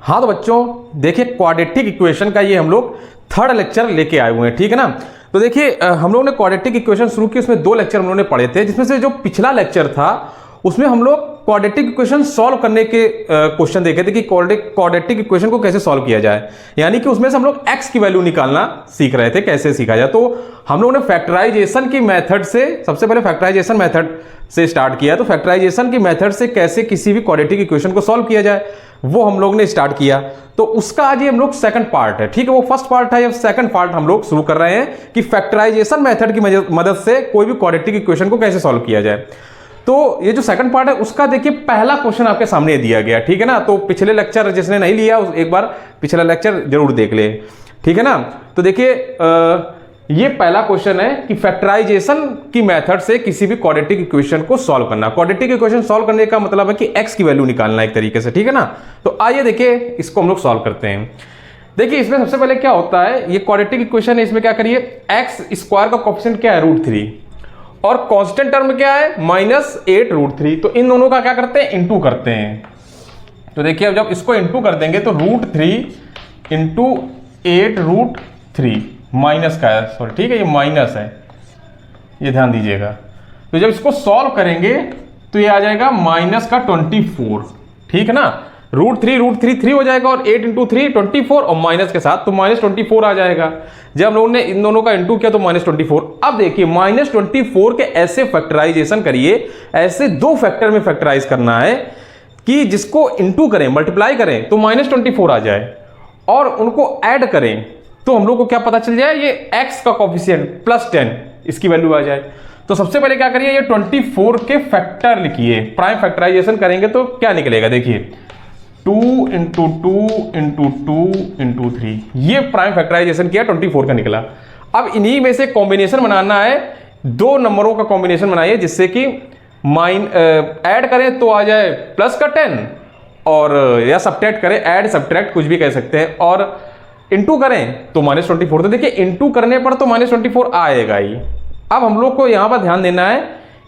हाँ तो बच्चों देखिए क्वाड्रेटिक इक्वेशन का ये हम लोग थर्ड लेक्चर लेके आए हुए हैं, ठीक है ना। तो देखिए हम लोग ने क्वाड्रेटिक इक्वेशन शुरू की, उसमें 2 लेक्चर हम लोगों ने पढ़े थे, जिसमें से जो पिछला लेक्चर था उसमें हम लोग क्वाड्रेटिक इक्वेशन सॉल्व करने के क्वेश्चन देखे थे कि क्वाड्रेटिक इक्वेशन को कैसे सॉल्व किया जाए, यानी कि उसमें से हम लोग x की वैल्यू निकालना सीख रहे थे, कैसे सीखा जाए। तो हम लोगों ने फैक्टराइजेशन की मेथड से, सबसे पहले फैक्टराइजेशन मेथड से स्टार्ट किया। तो फैक्टराइजेशन की मेथड से कैसे किसी भी क्वाड्रेटिक इक्वेशन को सॉल्व किया जाए वो हम लोग ने स्टार्ट किया। तो उसका आज ये हम लोग सेकंड पार्ट है, ठीक है। वो फर्स्ट पार्ट है, या सेकंड पार्ट हम लोग शुरू कर रहे हैं कि फैक्टराइजेशन मेथड की मदद से कोई भी क्वाड्रेटिक इक्वेशन को कैसे सॉल्व किया जाए। तो ये जो सेकंड पार्ट है उसका देखिए पहला क्वेश्चन आपके सामने दिया गया, ठीक है ना। तो पिछले लेक्चर जिसने नहीं लिया एक बार पिछला लेक्चर जरूर देख ले, ठीक है ना। तो देखिए ये पहला क्वेश्चन है कि फैक्टराइजेशन की मेथड से किसी भी क्वाड्रेटिक इक्वेशन को सॉल्व करना। क्वाड्रेटिक इक्वेशन सॉल्व करने का मतलब है कि x की वैल्यू निकालना एक तरीके से, ठीक है ना। तो आइए देखिए इसको हम लोग सॉल्व करते हैं। देखिए इसमें सबसे पहले क्या होता है, ये क्वाड्रेटिक इक्वेशन है, इसमें क्या करिए x स्क्वायर का कोएफिशिएंट क्या है √3 और कांस्टेंट टर्म क्या है -8√3। तो इन दोनों का क्या करते हैं, इंटू करते हैं। तो देखिए अब जब इसको इंटू कर देंगे तो √3 इंटू 8√3 माइनस का है, सॉरी ठीक है ये माइनस है, ये ध्यान दीजिएगा। तो जब इसको सॉल्व करेंगे तो ये आ जाएगा माइनस का 24, ठीक है ना। √3 3 हो जाएगा और 8 इंटू 3 24 और माइनस के साथ तो -24 आ जाएगा। जब हम लोगों ने इन दोनों का इंटू किया तो -24। अब देखिए -24 के ऐसे फैक्टराइजेशन करिए, ऐसे 2 फैक्टर में फैक्टराइज करना है कि जिसको इंटू करें, मल्टीप्लाई करें तो -24 आ जाए और उनको ऐड करें तो हम लोग को क्या पता चल जाए, ये x का कोएफिशिएंट +10 इसकी वैल्यू आ जाए। तो सबसे पहले क्या करिए, ये 24 के फैक्टर लिखिए, प्राइम फैक्टराइजेशन करेंगे तो क्या निकलेगा, देखिए 2 इंटू 2 इंटू 2 इंटू 3, ये प्राइम फैक्टराइजेशन किया 24 का निकला। अब इन्हीं में से कॉम्बिनेशन बनाना है, 2 नंबरों का कॉम्बिनेशन बनाइए जिससे कि ऐड करें तो आ जाए प्लस का 10 और या सब्ट्रैक्ट करें, ऐड सब्ट्रैक्ट कुछ भी कह सकते हैं, और इंटू करें तो -24। तो देखिए इंटू करने पर तो -24 आएगा ही। अब हम लोग को यहां पर ध्यान देना है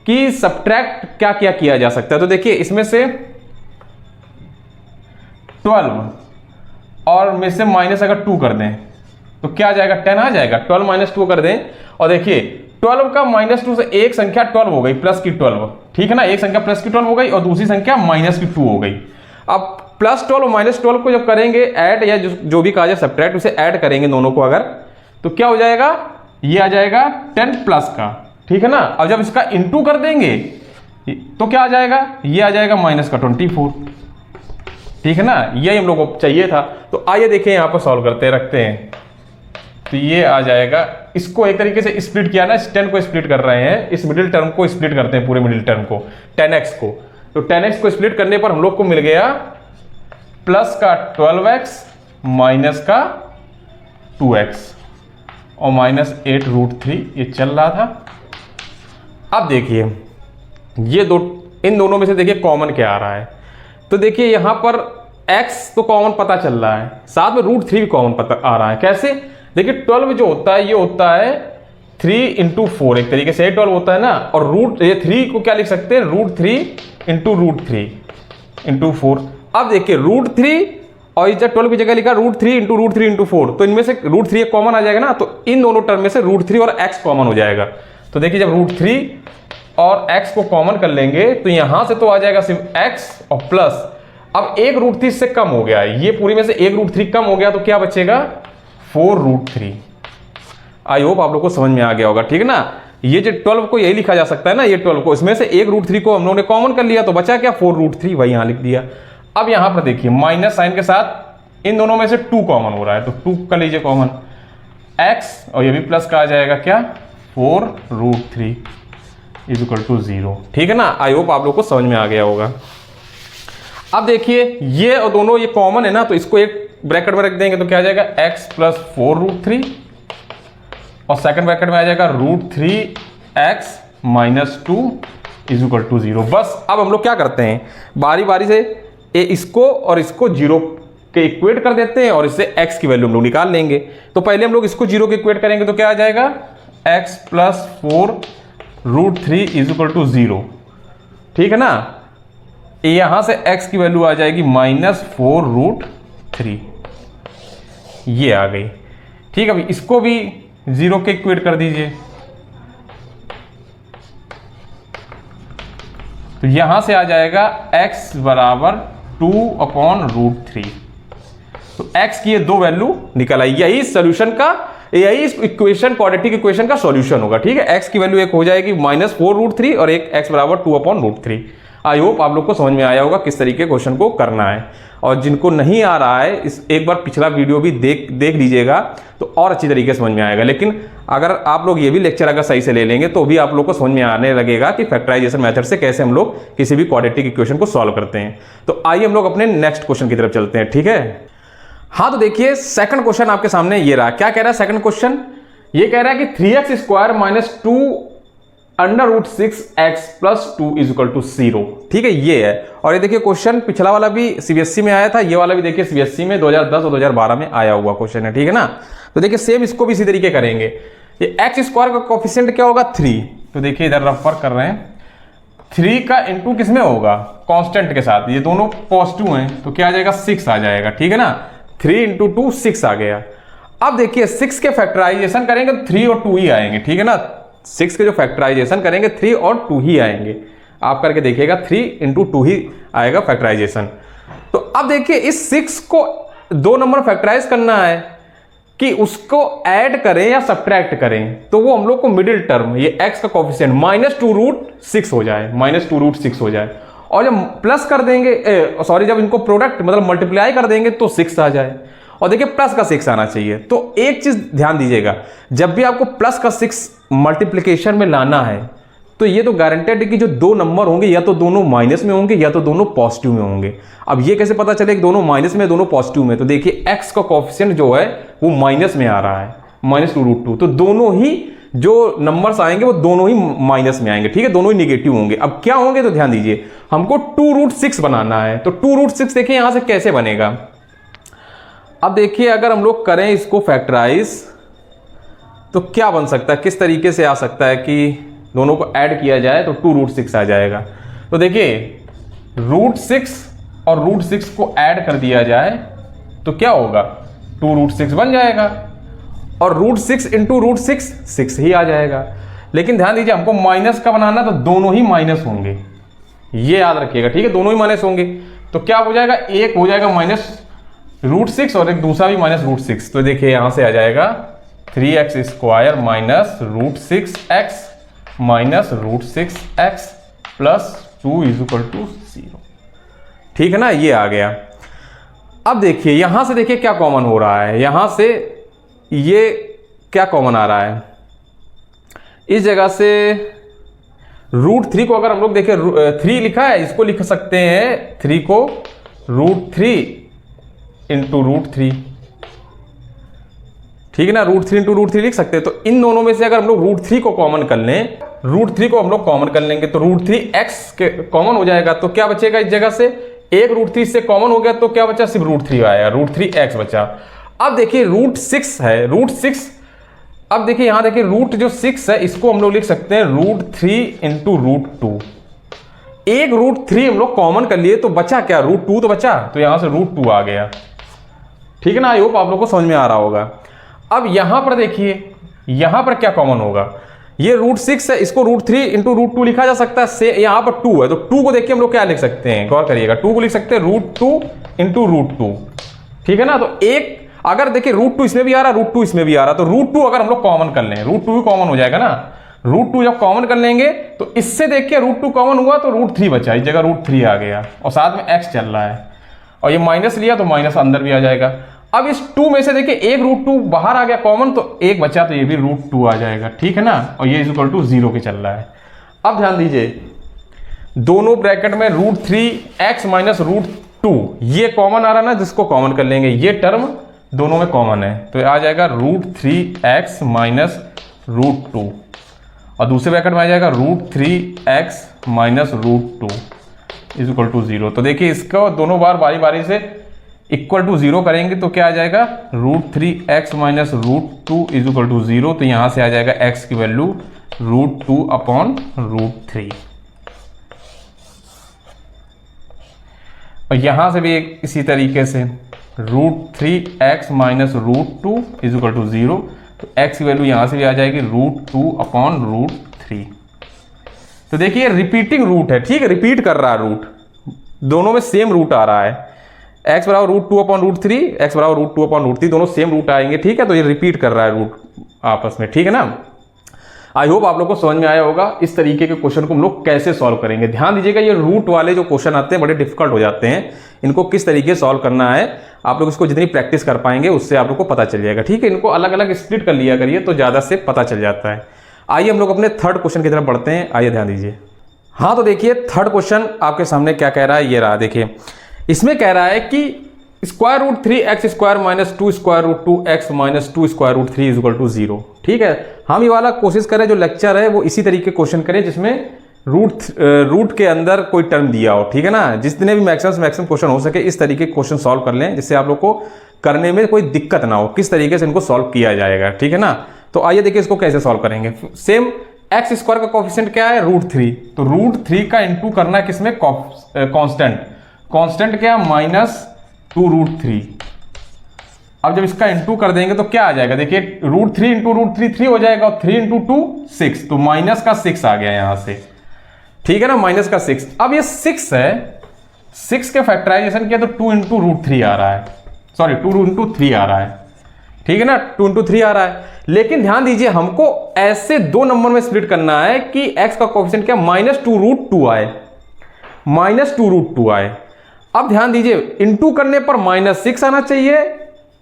कि सब्ट्रैक्ट क्या क्या किया जा सकता है। तो देखिए इसमें से 12 और में से माइनस अगर 2 कर दें तो क्या आ जाएगा, 10 आ जाएगा। 12 - 2 कर दें और देखिए 12 का -2 से एक संख्या 12 हो गई प्लस की 12, ठीक है ना। एक संख्या प्लस की 12 हो गई और दूसरी संख्या माइनस की 2 हो गई। अब +12 और -12 को जब करेंगे ऐड या जो भी कहा जाए सब्ट्रैक्ट, उसे ऐड करेंगे दोनों को अगर, तो क्या हो जाएगा, ये आ जाएगा 10 प्लस का, ठीक है ना। अब जब इसका इंटू कर देंगे तो क्या आ जाएगा, ये आ जाएगा -24, ठीक है ना। यही हम लोग को चाहिए था। तो आइए देखें यहाँ पर सॉल्व करते रखते हैं। तो ये आ जाएगा, इसको एक तरीके से स्प्लिट किया ना, इस 10 को स्प्लिट कर रहे हैं, इस मिडिल टर्म को स्प्लिट करते हैं, पूरे मिडिल टर्म को 10x को। तो 10x को स्प्लिट करने पर हम लोग को मिल गया प्लस का 12x माइनस का 2x और -8√3 ये चल रहा था। अब देखिए ये इन दोनों में से देखिए कॉमन क्या आ रहा है। तो देखिए यहां पर x तो कॉमन पता चल रहा है, साथ में √3 भी कॉमन पता आ रहा है। कैसे, देखिए 12 जो होता है ये होता है 3 इंटू 4, एक तरीके से 12 होता है ना, और ये 3 को क्या लिख सकते हैं, √3 इंटू √3 इंटू 4। अब देखिए √3 और इस 12 की जगह लिखा √3 इंटू √3 इंटू 4, तो इनमें से √3 एक कॉमन आ जाएगा ना, तो इन दोनों टर्म में से √3 और x कॉमन हो जाएगा। तो देखिए जब √3 और x को कॉमन कर लेंगे तो यहां से तो आ जाएगा सिर्फ x और प्लस, अब एक √3 से कम हो गया है, ये पूरी में से एक √3 कम हो गया, तो क्या बचेगा 4√3। आई होप आप लोग को समझ में आ गया होगा, ठीक है ना। ये जो 12 को यही लिखा जा सकता है ना, ये 12 को, इसमें से एक √3 को हम लोगों ने कॉमन कर लिया तो बचा क्या 4√3, वही यहां लिख दिया। अब यहां पर देखिए माइनस साइन के साथ इन दोनों में से 2 कॉमन हो रहा है, तो 2 का लीजिए कॉमन, x और ये भी प्लस का आ जाएगा क्या 4√3 = 0, ठीक है ना। आई होप आप लोग को समझ में आ गया होगा। अब देखिए ये और दोनों ये कॉमन है ना, तो इसको एक ब्रैकेट में रख देंगे तो क्या आ जाएगा x + 4√3 और सेकंड ब्रैकेट में आ जाएगा √3x - 2 = 0। बस अब हम लोग क्या करते हैं, बारी बारी से इसको और इसको 0 के इक्वेट कर देते हैं और इससे x की वैल्यू हम लोग निकाल लेंगे। तो पहले हम लोग इसको 0 के इक्वेट करेंगे तो क्या आ जाएगा x + 4√3 = 0, ठीक है ना। यहां से x की वैल्यू आ जाएगी -4√3 3, ये आ गई। ठीक है, अभी इसको भी 0 के इक्वेट कर दीजिए, तो यहां से आ जाएगा x बराबर 2/√3। तो x की ये दो वैल्यू निकल आई। यही सोल्यूशन का, यही इस इक्वेशन, क्वाड्रेटिक इक्वेशन का सॉल्यूशन होगा। ठीक है, x की वैल्यू एक हो जाएगी -4√3 और एक x बराबर 2/√3। आई होप आप लोग को समझ में आया होगा किस तरीके क्वेश्चन को करना है। और जिनको नहीं आ रहा है, इस एक बार पिछला वीडियो भी देख लीजिएगा तो और अच्छी तरीके से समझ में आएगा। लेकिन अगर आप लोग ये भी लेक्चर अगर सही से ले लेंगे तो भी आप लोग को समझ में आने लगेगा कि फैक्टराइजेशन मेथड से कैसे हम लोग किसी भी क्वाड्रेटिक इक्वेशन को सॉल्व करते हैं। तो आइए हम लोग अपने नेक्स्ट क्वेश्चन की तरफ चलते हैं। ठीक है, हाँ, तो देखिए सेकंड क्वेश्चन आपके सामने ये रहा। क्या कह रहा है सेकंड क्वेश्चन? ये कह रहा है कि 3x² - 2√6x + 2 = 0। ठीक है, ये है। और ये देखिए क्वेश्चन पिछला वाला भी सीबीएसई में आया था, ये वाला भी देखिए सीबीएसई में 2010 और 2012 में आया हुआ क्वेश्चन है। ठीक है ना, तो देखिए सेम इसको भी इसी तरीके करेंगे। ये x² का कोफिशिएंट क्या होगा? 3। तो देखिए इधर रफ वर्क कर रहे हैं, 3 का इंटू किस में होगा? कांस्टेंट के साथ। ये दोनों पॉजिटिव हैं तो क्या आ जाएगा? 6 आ जाएगा। ठीक है ना, 3 × 2 6 आ गया। अब देखिए 6 के फैक्टराइजेशन करेंगे तो 3 और 2 ही आएंगे। ठीक है ना, 6 के जो फैक्टराइजेशन करेंगे 3 और 2 ही आएंगे। आप करके देखिएगा 3 × 2 ही आएगा फैक्टराइजेशन। तो अब देखिए इस 6 को 2 नंबर फैक्टराइज करना है कि उसको ऐड करें या सब्ट्रैक्ट करें, तो वो हम लोग को मिडिल टर्म, ये x का कोफिशिएंट -2√6 हो जाए, -2√6 हो जाए। और जब प्लस कर देंगे, जब इनको प्रोडक्ट मतलब मल्टीप्लाई कर देंगे तो 6 आ जाए। और देखिए प्लस का 6 आना चाहिए। तो एक चीज ध्यान दीजिएगा, जब भी आपको प्लस का 6 मल्टीप्लिकेशन में लाना है तो ये तो गारंटेड है कि जो 2 नंबर होंगे या तो दोनों माइनस में होंगे या तो दोनों पॉजिटिव में होंगे। अब ये कैसे पता चले कि दोनों माइनस में दोनों पॉजिटिव में? तो देखिए x का कोफिशिएंट जो है वो माइनस में आ रहा है, -2√2। तो दोनों ही जो नंबर्स आएंगे वो दोनों ही माइनस में आएंगे। ठीक है, दोनों ही निगेटिव होंगे। अब क्या होंगे तो ध्यान दीजिए, हमको 2√6 बनाना है। तो 2√6 देखिए यहां से कैसे बनेगा। अब देखिए अगर हम लोग करें इसको फैक्टराइज तो क्या बन सकता है, किस तरीके से आ सकता है कि दोनों को ऐड किया जाए तो 2√6 आ जाएगा। तो देखिए √6 और √6 को ऐड कर दिया जाए तो क्या होगा? 2√6 बन जाएगा। और √6 × √6 6 ही आ जाएगा। लेकिन ध्यान दीजिए हमको माइनस का बनाना तो दोनों ही माइनस होंगे, ये याद रखिएगा। ठीक है, दोनों ही माइनस होंगे। तो क्या हो जाएगा? एक हो जाएगा -√6 और एक दूसरा भी -√6। तो देखिए यहां से आ जाएगा 3x² - √6x -√6x + 2 = 0। ठीक है ना, ये आ गया। अब देखिए यहां से देखिए क्या कॉमन हो रहा है, यहां से ये क्या कॉमन आ रहा है, इस जगह से √3 को अगर हम लोग देखें, 3 लिखा है, इसको लिख सकते हैं 3 को √3 × √3। ठीक है ना, √3 × √3 लिख सकते हैं। तो इन दोनों में से अगर हम लोग √3 को कॉमन कर लें, √3 को हम लोग कॉमन कर लेंगे तो √3x के कॉमन हो जाएगा। तो क्या बचेगा इस जगह से? एक √3 से कॉमन हो गया तो क्या बचा? सिर्फ √3 आएगा, √3x बचा। अब देखिए √6 है, √6। अब देखिए यहां देखिए रूट जो 6 है इसको हम लोग लिख सकते हैं √3 × √2। एक √3 हम लोग कॉमन कर लिए तो बचा क्या? √2 तो बचा, तो यहां से √2 आ गया। ठीक है ना, आई होप आप लोग को समझ में आ रहा होगा। अब यहां पर देखिए, यहां पर क्या कॉमन होगा? ये √6 है, इसको √3 × √2 लिखा जा सकता है। से यहां पर 2 है तो 2 को देखिए हम लोग क्या लिख सकते हैं, गौर करिएगा, 2 को लिख सकते हैं √2 × √2। ठीक है ना, तो एक अगर देखिए √2 इसमें भी आ रहा, √2 इसमें भी आ रहा, तो √2 अगर हम लोग कॉमन कर लें, √2 भी कॉमन हो जाएगा ना। √2 जब कॉमन कर लेंगे तो इससे देखिए √2 कॉमन हुआ तो √3 बचा, इस जगह √3 आ गया और साथ में x चल रहा है और ये माइनस लिया तो माइनस अंदर भी आ जाएगा। अब इस 2 में से देखिए एक √2 बाहर आ गया कॉमन, तो एक बचा तो ये भी √2 आ जाएगा। ठीक है ना, और ये = 0 के चल रहा है। अब ध्यान दीजिए दोनों ब्रैकेट में √3x - √2 ये कॉमन आ रहा ना, जिसको कॉमन कर लेंगे, ये टर्म दोनों में कॉमन है तो आ जाएगा √3x - √2 और दूसरे ब्रैकेट में आ जाएगा √3x - √2 = 0। तो देखिए इसको दोनों बार बारी बारी से = 0 करेंगे तो क्या आ जाएगा? √3x - √2 = 0। तो यहां से आ जाएगा x की वैल्यू √2/√3 और यहां से भी एक इसी तरीके से √3x minus √2 is equal to 0। तो x की वैल्यू यहाँ से भी आ जाएगी √2/√3। तो देखिए रिपीटिंग रूट है, ठीक है, रिपीट कर रहा है रूट, दोनों में सेम रूट आ रहा है। x बराबर √2/√3, x बराबर √2/√3, दोनों सेम रूट आएंगे, ठीक है। तो ये रिपीट कर रहा है रूट आपस में, ठीक है ना। आई होप आप लोग को समझ में आया होगा इस तरीके के क्वेश्चन को हम लोग कैसे सॉल्व करेंगे। ध्यान दीजिएगा ये रूट वाले जो क्वेश्चन आते हैं बड़े डिफिकल्ट हो जाते हैं, इनको किस तरीके से सॉल्व करना है आप लोग इसको जितनी प्रैक्टिस कर पाएंगे उससे आप लोग को पता चल जाएगा, ठीक है। इनको अलग अलग स्प्लिट कर लिया करिए तो ज़्यादा से पता चल जाता है। आइए हम लोग अपने थर्ड क्वेश्चन की तरफ बढ़ते हैं, आइए ध्यान दीजिए। हाँ तो देखिए थर्ड क्वेश्चन आपके सामने क्या कह रहा है, ये रहा। देखिए इसमें कह रहा है कि √3x² minus 2√2x minus 2√3 is equal to 0, ठीक है। हम ये वाला कोशिश करें जो लेक्चर है वो इसी तरीके क्वेश्चन करें जिसमें रूट के अंदर कोई टर्म दिया हो, ठीक है ना। जितने भी मैक्सिमम क्वेश्चन हो सके इस तरीके क्वेश्चन सॉल्व कर लें जिससे आप लोग को करने में कोई दिक्कत ना हो, किस तरीके से इनको सॉल्व किया जाएगा, ठीक है ना। तो आइए देखिए इसको कैसे सॉल्व करेंगे। सेम x² का कोफिशिएंट क्या है √3, तो √3 का इंटू करना है किसमें, कांस्टेंट क्या -2√3। अब जब इसका इंटू कर देंगे तो क्या आ जाएगा, देखिए √3 इंटू √3 3 हो जाएगा और 3 इंटू 2 6, तो माइनस का 6 आ गया यहां से, ठीक है ना, माइनस का 6। अब ये 6 है, 6 के फैक्टराइजेशन किया तो 2 इंटू √3 आ रहा है, सॉरी 2 इंटू 3 आ रहा है, ठीक है ना, 2 इंटू 3 आ रहा है। लेकिन ध्यान दीजिए हमको ऐसे दो नंबर में स्प्लिट करना है कि x का कोफिशिएंट क्या -2√2 आए, -2√2 आए। अब ध्यान दीजिए इंटू करने पर -6 आना चाहिए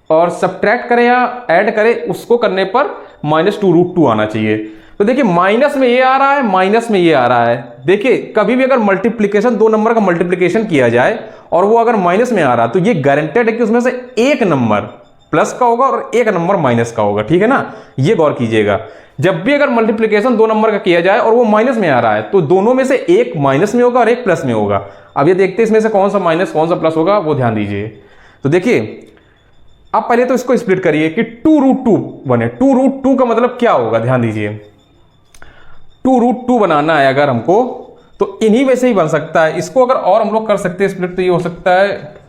और सब्ट्रैक्ट करें या ऐड करें उसको करने पर -2√2 आना चाहिए। तो देखिए माइनस में ये आ रहा है, माइनस में ये आ रहा है। देखिए कभी भी अगर मल्टीप्लिकेशन, दो नंबर का मल्टीप्लिकेशन किया जाए और वो अगर माइनस में आ रहा है तो ये गारंटेड है कि उसमें से एक नंबर प्लस का होगा और एक नंबर माइनस का होगा, ठीक है ना, ये गौर कीजिएगा। जब भी अगर मल्टीप्लिकेशन दो नंबर का किया जाए और वो माइनस में आ रहा है तो दोनों में से एक माइनस में होगा और एक प्लस में होगा। अब ये देखते हैं इसमें से कौन सा माइनस कौन सा प्लस होगा, वो ध्यान दीजिए। तो देखिए आप पहले तो इसको स्प्लिट करिए कि 2√2 बने। 2√2 का मतलब क्या होगा, ध्यान दीजिए 2√2 बनाना है अगर हमको तो इन्हीं में से ही बन सकता है। इसको अगर और हम लोग कर सकते हैं स्प्लिट तो ये हो सकता है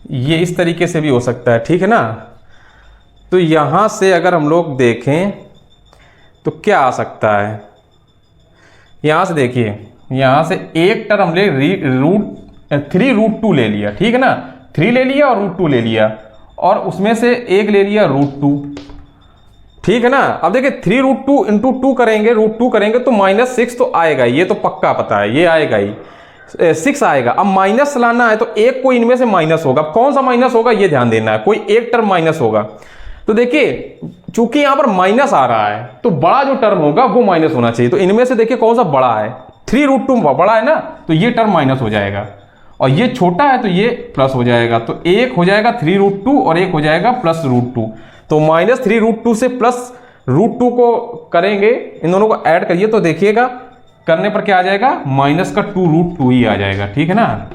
ये इस तरीके से भी हो सकता है, ठीक है ना। तो यहां से अगर हम लोग देखें तो क्या आ सकता है, यहां से देखिए यहां से एक टर्म हम ले √3√2 ले लिया, ठीक है ना, 3 ले लिया और √2 ले लिया और उसमें से एक ले लिया √2, ठीक है ना। अब देखिए 3√2 इंटू 2 करेंगे, √2 करेंगे तो -6 तो आएगा, ये तो पक्का पता है, ये आएगा ही 6 आएगा। अब माइनस लाना है तो एक कोई इनमें से माइनस होगा, कौन सा माइनस होगा ये ध्यान देना है, कोई एक टर्म माइनस होगा। तो देखिए चूंकि यहां पर माइनस आ रहा है तो बड़ा जो टर्म होगा वो माइनस होना चाहिए। तो इनमें से देखिए कौन सा बड़ा है, 3√2 बड़ा है ना, तो ये टर्म माइनस हो जाएगा और ये छोटा है तो ये प्लस हो जाएगा। तो एक हो जाएगा 3√2 और एक हो जाएगा +√2। तो -3√2 से +√2 को करेंगे, इन दोनों को ऐड करिए तो देखिएगा करने पर क्या आ जाएगा, -2√2 ही आ जाएगा, ठीक है ना,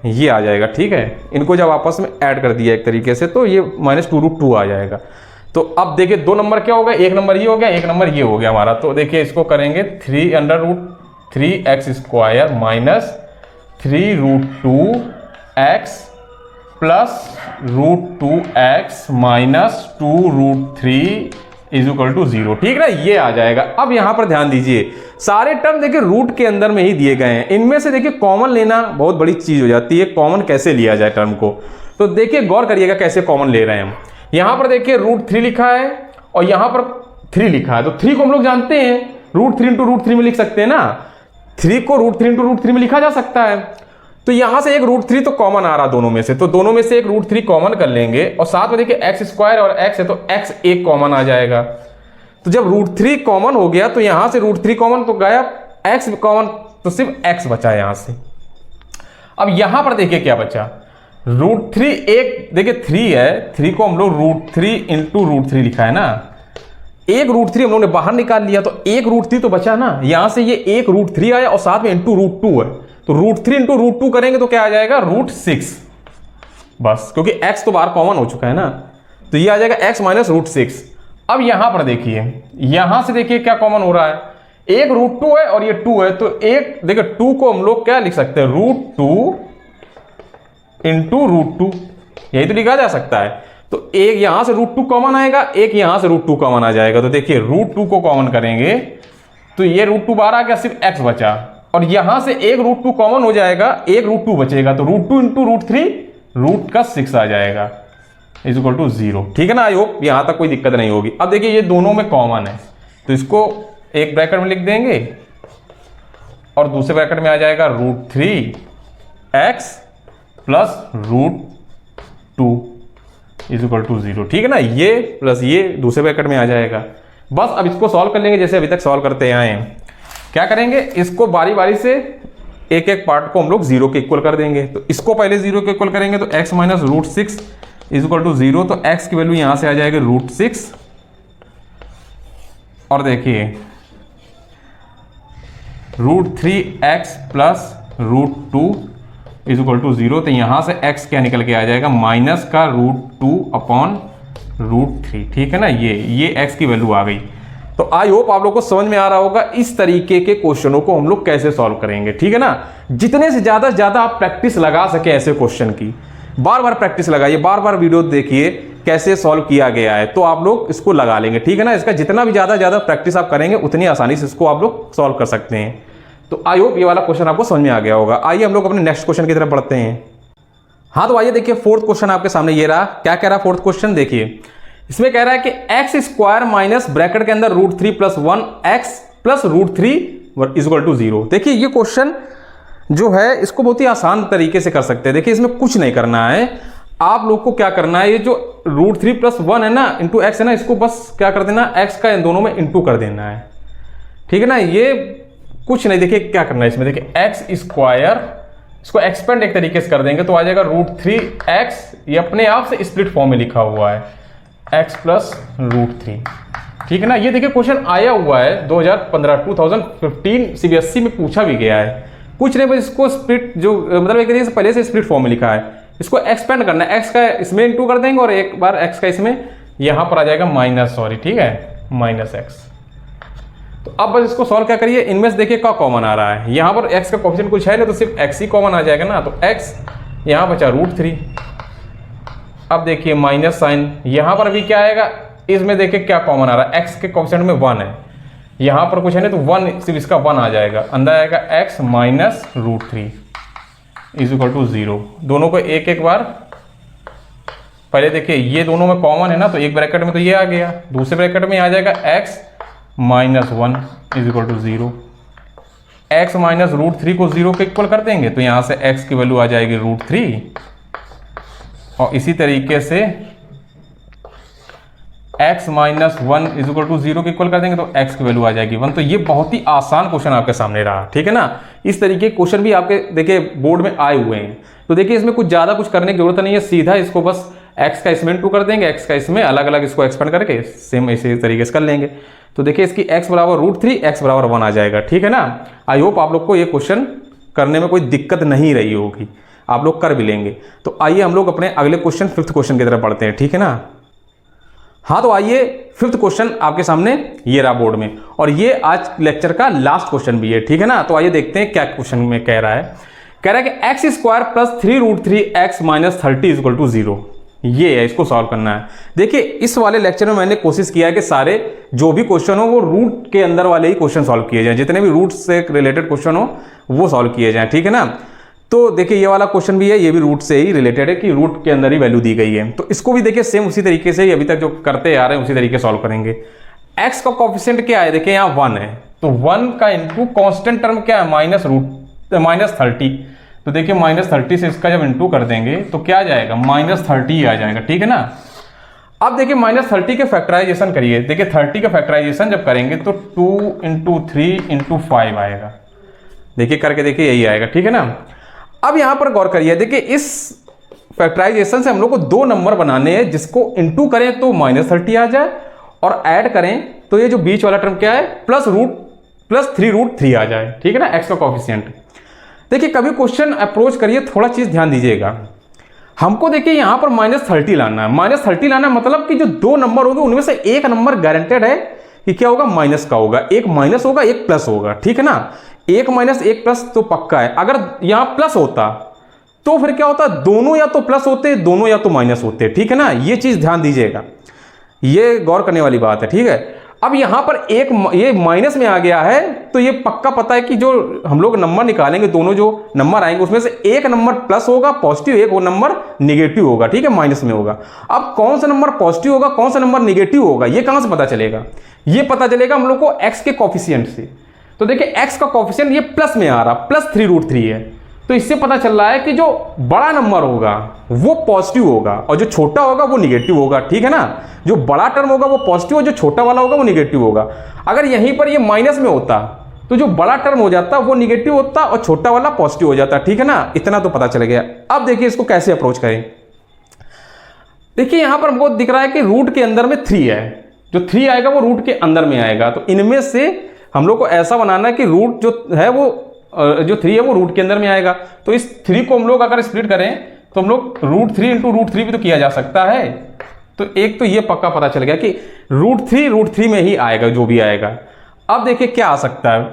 ये आ जाएगा, ठीक है। इनको जब आपस में ऐड कर दिया एक तरीके से तो ये -2√2 आ जाएगा। तो अब देखिए दो नंबर क्या हो गया, एक नंबर ये हो गया, एक नंबर ये हो गया हमारा। तो देखिए इसको करेंगे 3√3x² minus 3√2x plus √2x minus 2√3 is equal to 0, ठीक है ना, ये आ जाएगा। अब यहां पर ध्यान दीजिए सारे टर्म देखिए रूट के अंदर में ही दिए गए हैं, इनमें से देखिए कॉमन लेना बहुत बड़ी चीज हो जाती है। कॉमन कैसे लिया जाए टर्म को, तो देखिए गौर करिएगा कैसे कॉमन ले रहे हैं हम। यहां पर देखिए √3 लिखा है और यहां पर 3 लिखा है, तो 3 को हम लोग जानते हैं √3 इंटू √3 में लिख सकते हैं ना, 3 को √3 इंटू √3 में लिखा जा सकता है। तो यहां से एक √3 तो कॉमन आ रहा दोनों में से, तो दोनों में से एक √3 कॉमन कर लेंगे और साथ में देखिए x² और x है तो x एक कॉमन आ जाएगा। तो जब √3 कॉमन हो गया तो यहां से √3 कॉमन तो गायब, x कॉमन तो सिर्फ x बचा यहां से। अब यहां पर देखिए क्या बचा, √3 एक देखिए 3 है, 3 को हम लोग √3 इंटू √3 लिखा है ना, एक √3 हम लोग ने बाहर निकाल लिया तो एक √3 तो बचा ना, यहां से ये एक √3 आया और साथ में इंटू √2 है, तो √3 इंटू √2 करेंगे तो क्या आ जाएगा √6 बस, क्योंकि x तो बाहर कॉमन हो चुका है ना, तो ये आ जाएगा x माइनस √6। अब यहां पर देखिए, यहां से देखिए क्या कॉमन हो रहा है, एक √2 है और ये 2 है, तो एक देखिए 2 को हम लोग क्या लिख सकते हैं, √2 इंटू √2, यही तो लिखा जा सकता है। तो एक यहां से √2 कॉमन आएगा, एक यहां से √2 कॉमन आ जाएगा। तो देखिए √2 को कॉमन करेंगे तो ये √2 बाहर आ गया, सिर्फ x बचा, और यहां से एक √2 कॉमन हो जाएगा, एक √2 बचेगा, तो √2 इंटू √3 रूट का 6 आ जाएगा इज इक्वल टू 0। ठीक है ना, आई होप यहां तक कोई दिक्कत नहीं होगी। अब देखिए ये दोनों में कॉमन है, तो इसको एक ब्रैकेट में लिख देंगे और दूसरे ब्रैकेट में आ जाएगा √3x plus √2 is equal to 0। ठीक है ना, ये प्लस ये दूसरे ब्रैकेट में आ जाएगा। बस अब इसको सॉल्व कर लेंगे जैसे अभी तक सॉल्व करते आए हैं। क्या करेंगे, इसको बारी बारी से एक एक पार्ट को हम लोग 0 के इक्वल कर देंगे। तो इसको पहले 0 के इक्वल करेंगे, तो x minus √6 is equal to 0। तो x की वैल्यू यहां से आ जाएगी √6, और देखिए √3x plus √2 is equal to 0। तो यहां से x क्या निकल के आ जाएगा, माइनस का √2 अपॉन √3। ठीक है ना, ये x की वैल्यू आ गई। तो आई होप आप लोग को समझ में आ रहा होगा इस तरीके के क्वेश्चनों को हम लोग कैसे सॉल्व करेंगे। ठीक है ना, जितने से ज्यादा आप प्रैक्टिस लगा सके ऐसे क्वेश्चन की, बार बार प्रैक्टिस लगाइए, बार बार वीडियो देखिए कैसे सॉल्व किया गया है, तो आप लोग इसको लगा लेंगे। ठीक है ना, इसका जितना भी ज्यादा प्रैक्टिस आप करेंगे उतनी आसानी से इसको आप लोग सॉल्व कर सकते हैं। तो आई होप ये वाला क्वेश्चन आपको समझ में आ गया होगा। आइए हम लोग अपने नेक्स्ट क्वेश्चन की तरफ बढ़ते हैं। हाँ, तो आइए देखिए फोर्थ क्वेश्चन आपके सामने ये रहा। क्या कह रहा है फोर्थ क्वेश्चन, देखिए इसमें कह रहा है कि x² माइनस ब्रैकेट के अंदर √3 plus 1x plus √3 is equal to 0। देखिए ये क्वेश्चन जो है इसको बहुत ही आसान तरीके से कर सकते हैं। देखिए इसमें कुछ नहीं करना है, आप लोग को क्या करना है, ये जो √3 प्लस 1 है ना इंटू x है ना, इसको बस क्या कर देना, x का इन दोनों में इंटू कर देना है। ठीक है ना, ये कुछ नहीं। देखिए क्या करना है इसमें, देखिए x स्क्वायर, इसको एक्सपेंड एक तरीके से कर देंगे तो आ जाएगा √3x, ये अपने आप से स्प्लिट फॉर्म में लिखा हुआ है x प्लस √3। ठीक है ना, ये देखिए क्वेश्चन आया हुआ है 2015 CBSE में पूछा भी गया है। कुछ नहीं, बस इसको स्प्लिट जो मतलब एक तरीके से पहले से स्प्लिट फॉर्म में लिखा है, इसको एक्सपेंड करना है, x का इसमें इंटू कर देंगे और एक बार x का इसमें, यहां पर आ जाएगा ठीक है, -x। तो अब बस इसको सॉल्व क्या करिए, इनमें से देखिए क्या कॉमन आ रहा है, यहां पर x का कोएफिशिएंट कुछ है ना, तो सिर्फ x ही कॉमन आ जाएगा ना, तो x यहां बचा √3। अब देखिए माइनस साइन, यहां पर भी क्या आएगा, इसमें देखिए क्या कॉमन आ रहा है, x के कोएफिशिएंट में 1 है, यहां पर कुछ है ना, तो 1 सिर्फ इसका 1 आ जाएगा, अंदर आएगा x minus √3 is equal to 0। दोनों को एक एक बार पहले देखिए, ये दोनों में कॉमन है ना, तो एक ब्रैकेट में तो ये आ गया, दूसरे ब्रैकेट में आ जाएगा x minus 1 is equal to 0। x minus √3 को 0 के इक्वल कर देंगे, तो यहां से x की वैल्यू आ जाएगी √3, और इसी तरीके से x minus 1 is equal to 0 के इक्वल कर देंगे तो x की वैल्यू आ जाएगी 1। तो ये बहुत ही आसान क्वेश्चन आपके सामने रहा। ठीक है ना, इस तरीके के क्वेश्चन भी आपके देखिए बोर्ड में आए हुए हैं। तो देखिए इसमें कुछ ज़्यादा कुछ करने की जरूरत नहीं है, सीधा इसको बस x का इसमें इंटू कर देंगे, x का इसमें अलग अलग इसको एक्सपेंड करके सेम इसी तरीके से कर लेंगे। तो देखिए इसकी x बराबर √3, x बराबर 1 आ जाएगा। ठीक है ना, आई होप आप लोग को ये क्वेश्चन करने में कोई दिक्कत नहीं रही होगी, आप लोग कर भी लेंगे। तो आइए हम लोग अपने अगले क्वेश्चन फिफ्थ क्वेश्चन की तरफ बढ़ते हैं। ठीक है ना, हाँ, तो आइए फिफ्थ क्वेश्चन आपके सामने ये रहा बोर्ड में, और ये आज लेक्चर का लास्ट क्वेश्चन भी है। ठीक है ना, तो आइए देखते हैं क्या क्वेश्चन में कह रहा है कि x² plus 3√3x minus 30 is equal to 0। ये है, इसको सॉल्व करना है। देखिए इस वाले लेक्चर में मैंने कोशिश किया है कि सारे जो भी क्वेश्चन हो वो रूट के अंदर वाले ही क्वेश्चन सॉल्व किए जाएं, जितने भी रूट से रिलेटेड क्वेश्चन हो वो सॉल्व किए जाएं। ठीक है ना, तो देखिए ये वाला क्वेश्चन भी है, ये भी रूट से ही रिलेटेड है कि रूट के अंदर ही वैल्यू दी गई है। तो इसको भी देखिए सेम उसी तरीके से ही अभी तक जो करते आ रहे हैं उसी तरीके सॉल्व करेंगे। x का कोएफिशिएंट क्या है, देखिए यहाँ 1 है, तो 1 का इंटू कॉन्स्टेंट टर्म क्या है, -30। तो देखिए -30 से इसका जब इंटू कर देंगे तो क्या आ जाएगा, -30 आ जाएगा। ठीक है ना, अब देखिए -30 के फैक्टराइजेशन करिए, देखिए 30 का फैक्टराइजेशन जब करेंगे तो 2 × 3 × 5 आएगा। देखिए करके देखिए यही आएगा। ठीक है ना, अब यहां पर गौर करिए, देखिए इस फैक्टराइजेशन से हम लोग को 2 नंबर बनाने हैं, जिसको इंटू करें तो -30 आ जाए और ऐड करें तो ये जो बीच वाला टर्म क्या है, प्लस 3√3 आ जाए। ठीक है ना, x का कोएफिशिएंट। देखिए कभी क्वेश्चन अप्रोच करिए, थोड़ा चीज ध्यान दीजिएगा, हमको देखिए यहां पर -30 लाना है। -30 लाना मतलब कि जो 2 नंबर होंगे उनमें से एक नंबर गारंटेड है कि क्या होगा, माइनस का होगा, एक माइनस होगा एक प्लस होगा, ठीक है ना। एक माइनस एक प्लस तो पक्का है। अगर यहां प्लस होता तो फिर क्या होता, दोनों या तो प्लस होते, दोनों या तो माइनस होते, ठीक है ना। ये चीज ध्यान दीजिएगा, ये गौर करने वाली बात है, ठीक है। अब यहां पर एक ये माइनस में आ गया है तो ये पक्का पता है कि जो हम लोग नंबर निकालेंगे, दोनों जो नंबर आएंगे उसमें से एक नंबर प्लस होगा पॉजिटिव, एक वो नंबर निगेटिव होगा, ठीक है, माइनस में होगा। अब कौन सा नंबर पॉजिटिव होगा कौन सा नंबर निगेटिव होगा, ये कहां से पता चलेगा, ये पता चलेगा हम लोग को एक्स के कॉफिशिएंट से। तो देखिए एक्स का कॉफिशिएंट ये प्लस में आ रहा, +3√3 है, तो इससे पता चल रहा है कि जो बड़ा नंबर होगा वो पॉजिटिव होगा और जो छोटा होगा वो निगेटिव होगा, ठीक है ना। जो बड़ा टर्म होगा वो पॉजिटिव और जो छोटा वाला होगा वो निगेटिव होगा। अगर यहीं पर ये माइनस में होता तो जो बड़ा टर्म हो जाता वो निगेटिव होता और छोटा वाला पॉजिटिव हो जाता, ठीक है ना। इतना तो पता चल गया। अब देखिए इसको कैसे अप्रोच करें। देखिए यहां पर हमको दिख रहा है कि रूट के अंदर में 3 है, जो 3 आएगा वो रूट के अंदर में आएगा। तो इनमें से हम लोग को ऐसा बनाना है कि रूट जो है वो जो 3 है वो रूट के अंदर में आएगा। तो इस 3 को हम लोग अगर स्प्लिट करें तो हम लोग √3 × √3 भी तो किया जा सकता है। तो एक तो ये पक्का पता चल गया कि √3 में ही आएगा जो भी आएगा। अब देखिए क्या आ सकता है,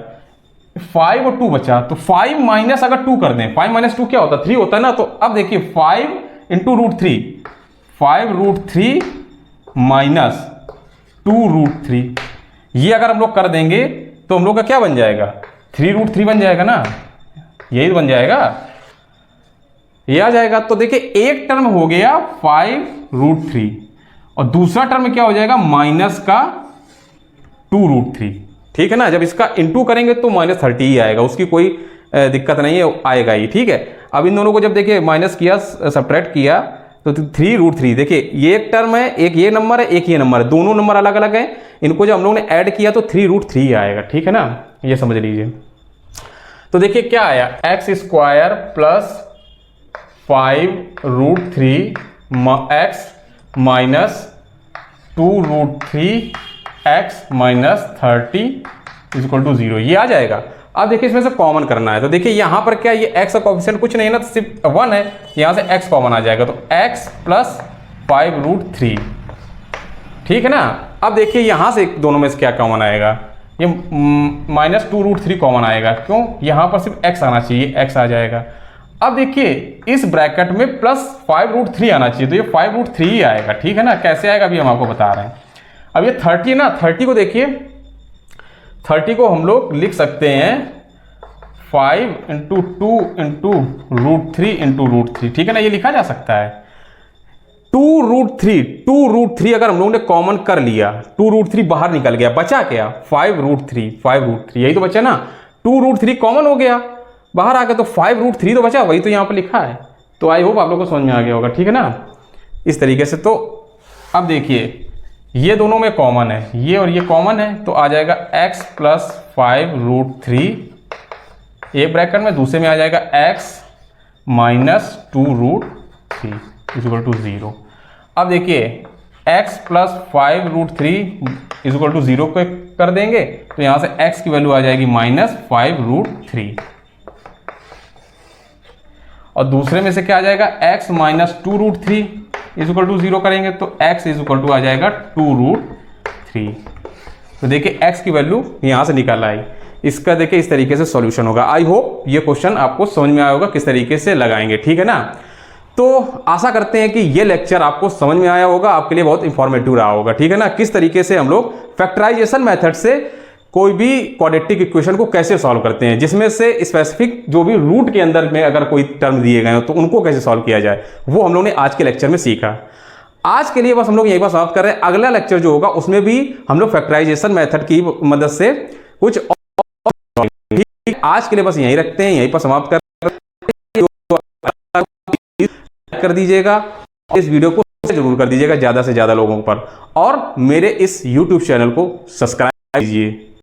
5 और 2 बचा, तो 5 माइनस अगर 2 कर दें, 5 माइनस 2 क्या होता है, 3 होता है ना। तो अब देखिए 5 × √3, 5√3 माइनस 2√3, ये अगर हम लोग कर देंगे तो हम लोग का क्या बन जाएगा, 3√3 बन जाएगा ना, यही बन जाएगा, ये आ जाएगा। तो देखिए एक टर्म हो गया 5√3 और दूसरा टर्म क्या हो जाएगा, माइनस का 2√3, ठीक है ना। जब इसका इंटू करेंगे तो -30 ही आएगा, उसकी कोई दिक्कत नहीं है, आएगा ही, ठीक है। अब इन दोनों को जब देखिए माइनस किया, सब्ट्रैक्ट किया तो 3√3, देखिए ये एक टर्म है, एक ये नंबर है, एक ये नंबर है, दोनों नंबर अलग अलग हैं, इनको जब हम लोगों ने ऐड किया तो 3√3 आएगा, ठीक है ना, ये समझ लीजिए। तो देखिए क्या आया, x² + 5√3 x minus 2√3x minus 30 = 0, ये आ जाएगा। अब देखिए इसमें से कॉमन करना है, तो देखिए यहां पर क्या, ये x का कोएफिशिएंट कुछ नहीं है ना, तो सिर्फ 1 है, यहां से x कॉमन आ जाएगा, तो x + 5√3, ठीक है ना। अब देखिए यहां से दोनों में से क्या कॉमन आएगा, ये -2√3 कॉमन आएगा, क्यों, यहां पर सिर्फ x आना चाहिए, x आ जाएगा। अब देखिए इस ब्रैकेट में +5√3 आना चाहिए, तो ये 5√3 ही आएगा, ठीक है ना। कैसे आएगा अभी हम आपको बता रहे हैं। अब ये 30 है ना, 30 को देखिए, 30 को हम लोग लिख सकते हैं 5 × 2 × √3 × √3, ठीक है ना, ये लिखा जा सकता है। 2√3 अगर हम लोगों ने कॉमन कर लिया, 2√3 बाहर निकल गया, बचा क्या, 5√3, यही तो बचा ना, 2√3 कॉमन हो गया, बाहर आ गया, तो 5√3 तो बचा, वही तो यहाँ पर लिखा है। तो आई होप आप लोग को समझ में आ गया होगा, ठीक है ना, इस तरीके से। तो अब देखिए ये दोनों में कॉमन है, ये और ये कॉमन है, तो आ जाएगा x + 5√3, एक ब्रैकेट में, दूसरे में आ जाएगा x माइनस 2√3 = 0। अब देखिए x + 5√3 = 0 को कर देंगे तो यहां से x की वैल्यू आ जाएगी -5√3, और दूसरे में से क्या आ जाएगा, x माइनस 2√3 = 0 करेंगे तो x = आ जाएगा 2√3। तो देखिए x की वैल्यू यहां से निकल आई। इसका देखिए इस तरीके से सॉल्यूशन होगा। आई होप ये क्वेश्चन आपको समझ में आया होगा किस तरीके से लगाएंगे, ठीक है ना। तो आशा करते हैं कि ये लेक्चर आपको समझ में आया होगा, आपके लिए बहुत इंफॉर्मेटिव रहा होगा, ठीक है ना। किस तरीके से हम लोग फैक्टराइजेशन मेथड से कोई भी क्वाड्रेटिक इक्वेशन को कैसे सॉल्व करते हैं, जिसमें से स्पेसिफिक जो भी रूट के अंदर में अगर कोई टर्म दिए गए हो तो उनको कैसे सॉल्व किया जाए, वो हम लोग ने आज के लेक्चर में सीखा। आज के लिए बस हम लोग यहीं पर समाप्त कर रहे हैं। अगला लेक्चर जो होगा उसमें भी हम लोग फैक्टराइजेशन मेथड की मदद से कुछ और, आज के लिए बस यहीं रखते हैं, यहीं पर समाप्त कर दीजिएगा। इस वीडियो को जरूर कर दीजिएगा ज़्यादा से ज़्यादा लोगों पर, और मेरे इस YouTube चैनल को सब्सक्राइब कीजिए।